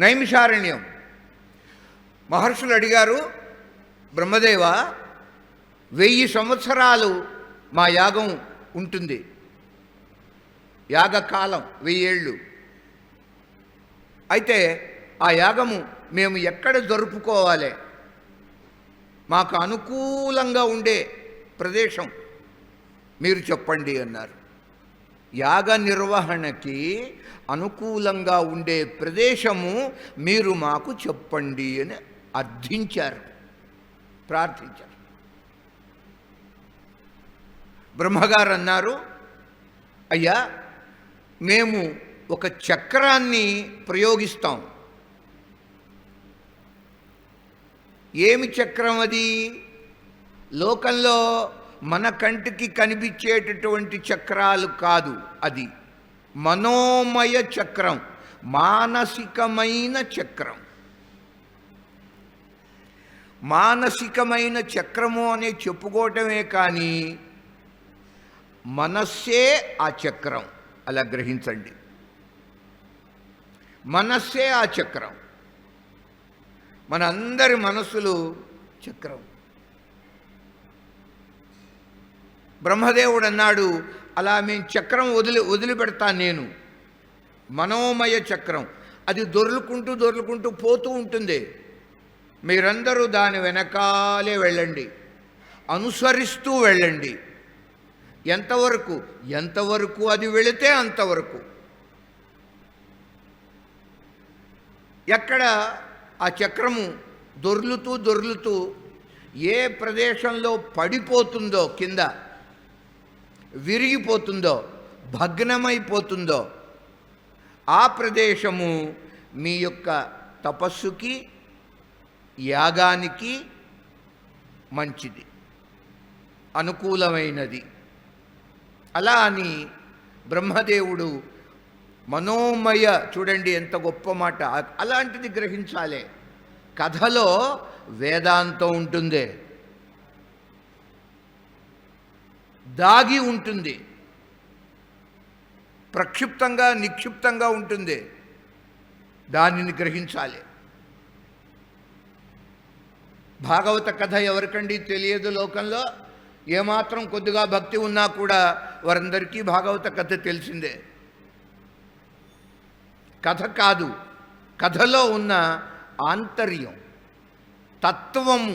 నైమిషారణ్యం. మహర్షులు అడిగారు, బ్రహ్మదేవ 1000 సంవత్సరాలు మా యాగం ఉంటుంది, యాగకాలం 1000 ఏళ్ళు. అయితే ఆ యాగము మేము ఎక్కడ జరుపుకోవాలి, మాకు అనుకూలంగా ఉండే ప్రదేశం మీరు చెప్పండి అన్నారు. యాగ నిర్వహణకి అనుకూలంగా ఉండే ప్రదేశము మీరు మాకు చెప్పండి అని అర్థించారు, ప్రార్థించారు. బ్రహ్మగారు అన్నారు, అయ్యా మేము ఒక చక్రాన్ని ప్రయోగిస్తాం. ఏమి చక్రం అది? లోకంలో మన కంటికి కనిపించేటటువంటి చక్రాలు కాదు, అది మనోమయ చక్రం, మానసికమైన చక్రం. మానసికమైన చక్రము అనే చెప్పుకోవటమే కానీ మనస్సే ఆ చక్రం, అలా గ్రహించండి. మనస్సే ఆ చక్రం. మనందరి మనస్సులు చక్రం. బ్రహ్మదేవుడు అన్నాడు, అలా మేము చక్రం వదిలిపెడతాను నేను. మనోమయ చక్రం అది దొర్లుకుంటూ పోతూ ఉంటుంది. మీరందరూ దాని వెనకాలే వెళ్ళండి, అనుసరిస్తూ వెళ్ళండి. ఎంతవరకు అది వెళితే అంతవరకు. ఎక్కడ ఆ చక్రము దొర్లుతూ ఏ ప్రదేశంలో పడిపోతుందో, కింద విరిగిపోతుందో, భగ్నమైపోతుందో, ఆ ప్రదేశము మీ యొక్క తపస్సుకి, యాగానికి మంచిది, అనుకూలమైనది. అలా అని బ్రహ్మదేవుడు మనోమయ, చూడండి ఎంత గొప్ప మాట, అలాంటిది గ్రహించాలి. కథలో వేదాంతం ఉంటుంది, దాగి ఉంటుంది, ప్రక్షిప్తంగా నిక్షిప్తంగా ఉంటుంది. దానిని గ్రహించాలి. భాగవత కథ ఎవరికండి తెలియదు లోకంలో? ఏమాత్రం కొద్దిగా భక్తి ఉన్నా కూడా వారందరికీ భాగవత కథ తెలిసిందే. కథ కాదు, కథలో ఉన్న ఆంతర్యం, తత్వము